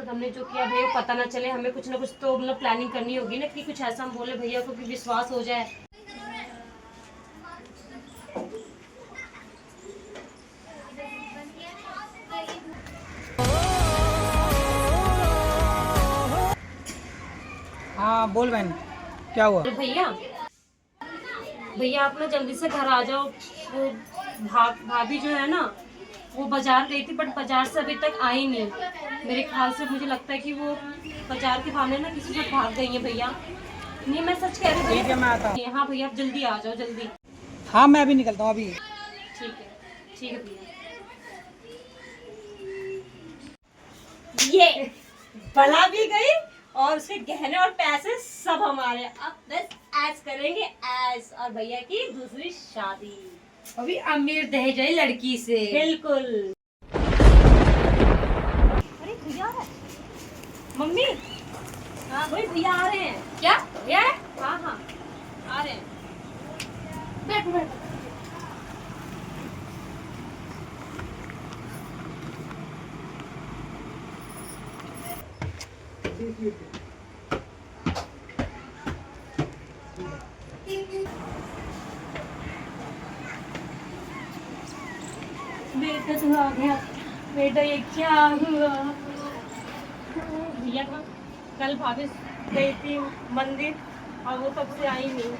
हमने जो किया भैया पता ना चले, हमें कुछ ना कुछ तो मतलब प्लानिंग करनी होगी ना कि कुछ ऐसा हम बोले भैया को कि विश्वास हो जाए। हाँ बोल बहन, क्या हुआ? अरे भैया भैया आप ना जल्दी से घर आ जाओ। वो भाभी जो है ना वो बाजार गई थी, बट बाजार से अभी तक आई नहीं। मेरे ख्याल से मुझे लगता है कि वो बाजार के बहाने ना किसी से भाग गई है भैया। नहीं मैं सच कह रही हूँ। ठीक है, मैं आता हूँ। हाँ भैया आप जल्दी आ जाओ जल्दी। हाँ मैं अभी निकलता हूँ अभी। ठीक है भैया। ये बला भी गई और उसके गहने और पैसे सब हमारे। अब बस ऐश करेंगे ऐश, और भैया की दूसरी शादी। अभी अमीर दहेज आई लड़की से। बिल्कुल। अरे भैया आ रहा है। मम्मी हाँ वही भैया आ रहे हैं। क्या भैया है? हाँ हाँ आ रहे हैं। बैठो बैठो। बेटा तू आ गया। बेटा ये क्या हुआ? भैया का कल भाभी गई थी मंदिर और वो तब से आई नहीं।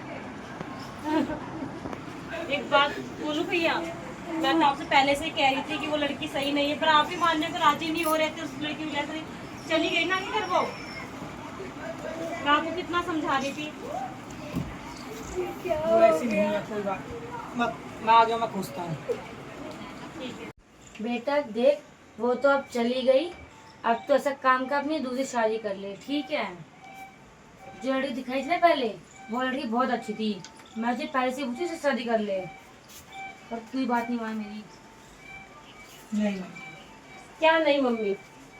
एक बात बोलूं भैया, मैं तो आपसे पहले से ही कह रही थी कि वो लड़की सही नहीं है, पर आप ही मानने को राजी नहीं हो रहे थे। उस लड़की की वजह से चली गई ना किधर वो। मैं आपको कितना समझा रही थी। वैसी नहीं है कोई बात। मैं आ गया, मैं पूछता हूँ। ठीक है। बेटा देख, वो तो अब चली गई। अब तो ऐसा काम कर अपनी दूसरी शादी कर ले, ठीक है? जो लड़की दिखाई थी ना पहले, वो लड़की बहुत अच्छी थी। मैं तुझे पहले से पूछी, उससे शादी कर ले। पर कोई बात नहीं मान मेरी। नहीं क्या नहीं मम्मी,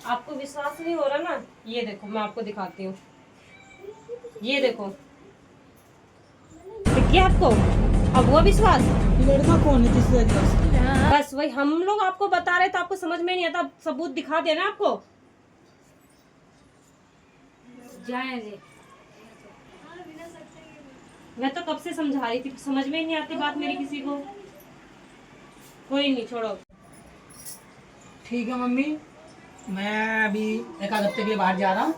आपको विश्वास नहीं हो रहा ना? ये देखो मैं आपको दिखाती हूँ। ये देखो दिख गया आपको? अब हुआ विश्वास? लड़का कौन है जिससे बस वही हम लोग आपको बता रहे थे, आपको समझ में नहीं आता। अब सबूत दिखा देना आपको। जाने दे। मैं तो कब से समझा रही थी, समझ में ही नहीं आती बात मेरी किसी को। कोई नहीं छोड़ो। ठीक है मम्मी, मैं अभी एक आध हफ्ते के लिए बाहर जा रहा हूँ।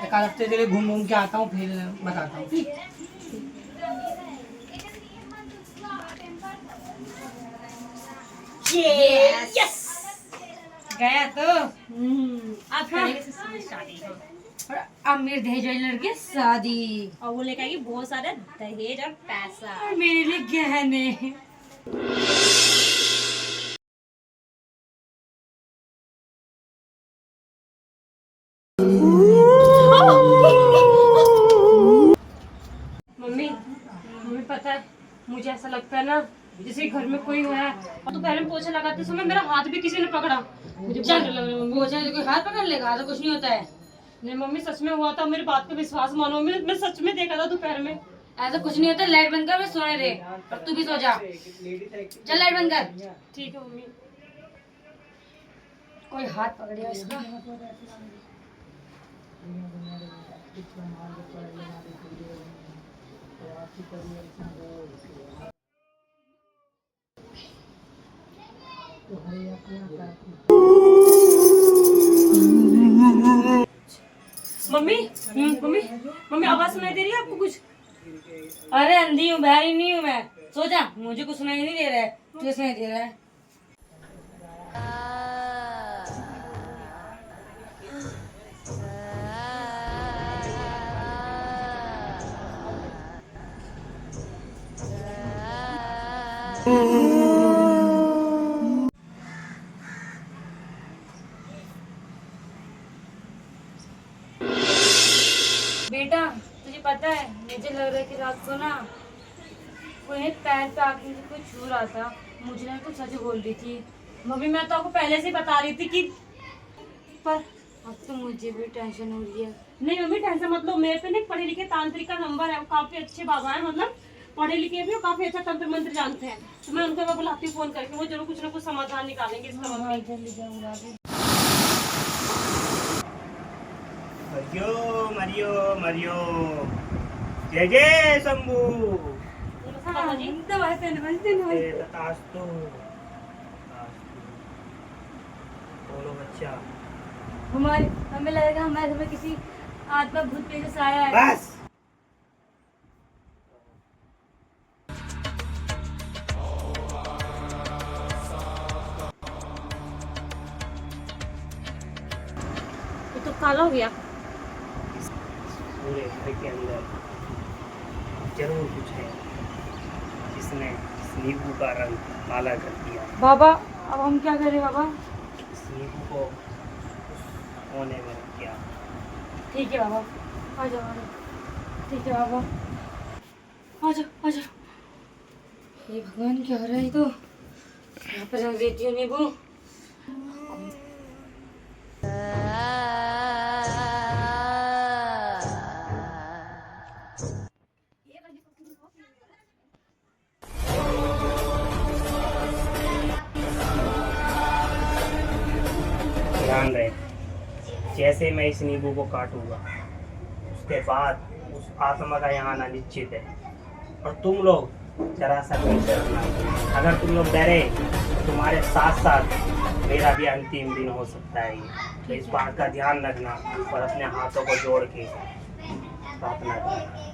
एक आध हफ्ते के लिए घूम घूम के आता हूँ, फिर बताता हूँ। यस गया तो अब करेंगे शादी। हाँ। अमीर दहेज वाली लड़की से शादी, और वो लेकर आएगी बहुत सारे दहेज और पैसा। और मेरे लिए गहने। मम्मी मम्मी पता है मुझे ऐसा लगता है ना जैसे घर में कोई है। और तो पहले पोछा लगाते समय मेरा हाथ भी किसी ने पकड़ा। मुझे चल डर लग रहा है मम्मी। पोछा से कोई हाथ पकड़ लेगा? तो कुछ नहीं होता है। नहीं मम्मी सच में हुआ था, मेरी बात का विश्वास मानो। मैं सच में देखा था दोपहर में। ऐसा कुछ नहीं होता। लाइट बंद कर, मैं सोने दे। और तू भी सो जा। चल लाइट बंद कर। ठीक है मम्मी। कोई हाथ पकड़ेगा इसका। मम्मी मम्मी मम्मी आवाज सुनाई दे रही है आपको कुछ? अरे अंधी हूँ, बहरी नहीं हूँ मैं। सो जा, मुझे कुछ सुनाई नहीं दे रहा है, तुझे सुनाई दे रहा है। बेटा तुझे पता है, मुझे लग रहा है कि रात को ना कोई पैर पे आके मुझे कोई छू रहा था। मुझे ना तो सच बोल रही थी। मम्मी मैं तो आपको पहले से ही बता रही थी कि पर अब तो मुझे भी टेंशन हो रही है। नहीं मम्मी टेंशन मत लो। मेरे पे ना एक पढ़े लिखे तांत्रिक का नंबर है, वो काफी अच्छे बाबा है, मतलब पढ़े लिखे भी और काफी अच्छा तंत्र मंत्र जानते हैं। तो मैं उनको बुलाती हूँ फोन करके, वो जरूर कुछ ना कुछ समाधान निकालेंगे इसका। मम्मी मरियो मरियो मरियो, जय जय शंभू। तथास्तु। बोलो बच्चा। हमें लगेगा हमारे घर में किसी आत्मा भूत प्रेत से आया है। बस ये तो काला हो गया। पूरे घर के अंदर जरूर कुछ है जिसने इस नींबू का रंग काला कर दिया। बाबा अब हम क्या करें बाबा? इस नींबू को उस कोने में रख दिया। ठीक है बाबा, आ जाओ आ जाओ। ठीक है बाबा, आ जाओ आ जाओ। हे भगवान क्या हो रहा है? तो यहाँ पर रख देती हूँ नींबू। ध्यान रहे, जैसे मैं इस नींबू को काटूंगा उसके बाद उस आत्मा का यहाँ आना निश्चित है। और तुम लोग जरा सा नहीं डरना। अगर तुम लोग डरे तो तुम्हारे साथ साथ मेरा भी अंतिम दिन हो सकता है। तो इस बात का ध्यान रखना और अपने हाथों को जोड़ के प्रार्थना करना।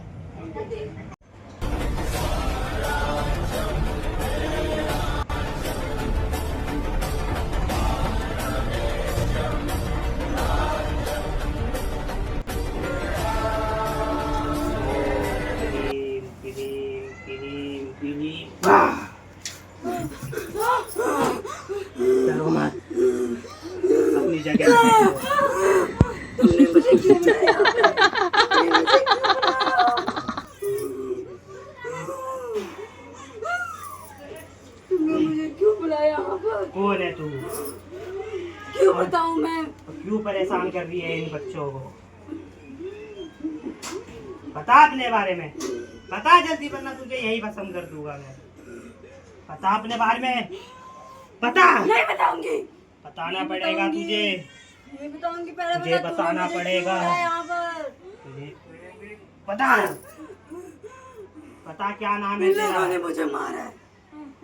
चलो मत, अपनी जगह पे तुमने मुझे क्यों बुलाया? तुमने मुझे क्यों बुलाया यहाँ पर? कौन है तू? क्यों बताऊँ मैं? क्यों परेशान कर रही है इन बच्चों को? बता अपने बारे में, बता जल्दी, वरना तुझे यही पसंद कर दूंगा मैं। बता अपने बारे में, बता। नहीं बताऊंगी। बताना पड़ेगा तुझे। नहीं बताऊंगी, पहले तुझे बता, बताना तुमने मुझे पड़ेगा। क्यों बुलाया यहाँ पर? बता, बता क्या नाम है इन लोगों ने तेरा? मुझे मारा है।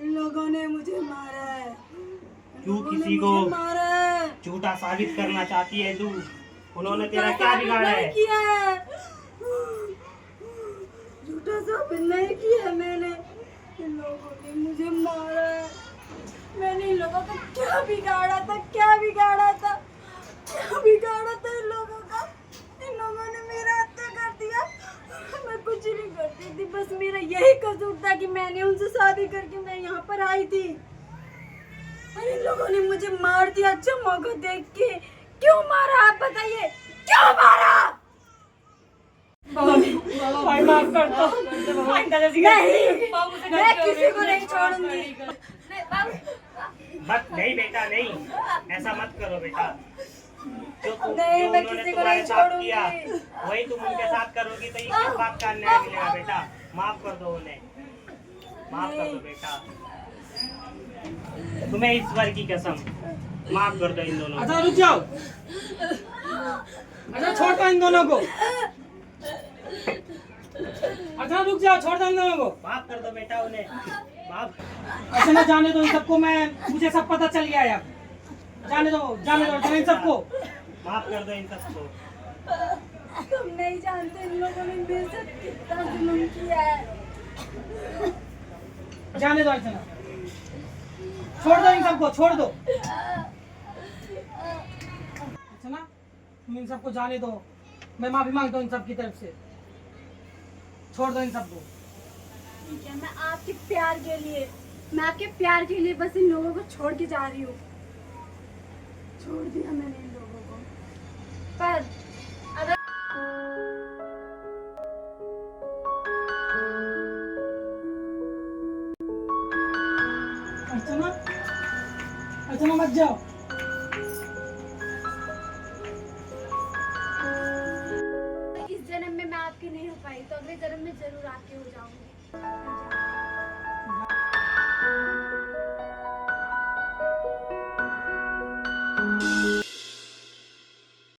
इन लोगों ने मुझे मारा है। क्यों इन लोगों ने किसी को मुझे मारा है। झूठा साबित करना चाहती है तू? उन्होंने तेरा झूठा क्या साबित बिगाड़ा नहीं है? किया है। झूठा साबित नहीं किया है मैंने। इन लोगों ने मुझे मारा है। मैंने इन लोगों का क्या बिगाड़ा था? क्या बिगाड़ा था? क्या बिगाड़ा था इन लोगों का? इन लोगों ने मेरा हत्या कर दिया। मैं कुछ नहीं करती थी, बस मेरा यही कसूर था कि मैंने उनसे शादी करके मैं यहाँ पर आई थी। और इन लोगों ने मुझे मार दिया। अच्छा मौका देख के। क्यों मारा आप बताइए? क्यों मारा? भाई माफ कर दो। नहीं, मैं किसी को नहीं छोड़ूंगी। मत, नहीं बेटा नहीं, ऐसा मत करो बेटा। जो नहीं, मैं उन्होंने किसी को तुम्हारे नहीं साथ छोड़ूंगी। किया वही तुम उनके साथ करोगी तो इस बात का अन्याय मिलेगा बेटा। माफ कर दो उन्हें, माफ कर दो बेटा। तुम्हें ईश्वर की कसम, माफ कर दो इन दोनों को। अच्छा रुक जाओ, अच्छा छोड़ दो इन दोनों को। अच्छा रुक जाओ, छोड़ दो इन दोनों को। माफ कर दो बेटा उन्हें, माफ। ऐसे ना जाने दो इन सबको। मुझे सब पता चल गया है अब। जाने दो इन सबको। माफ कर दो इन सबको। तुम नहीं जानते इन लोगों ने मेरे साथ कितना जुल्म किया है। जाने दो, ऐसे ना, छोड़ दो इन सबको, छोड़ दो। अच्छा ना, तुम इन सबको जाने दो। मैं माफी मांगता हूँ इन सब की तरफ से। छोड़ दो इन सबको। ठीक है, मैं आपके प्यार के लिए बस इन लोगों को छोड़ के जा रही हूँ। छोड़ दिया मैंने इन लोगों को। पर अगर अर्चना मत जाओ। इस जन्म में मैं आपकी नहीं हो पाई तो अगले जन्म में जरूर आपकी हो जाऊंगी।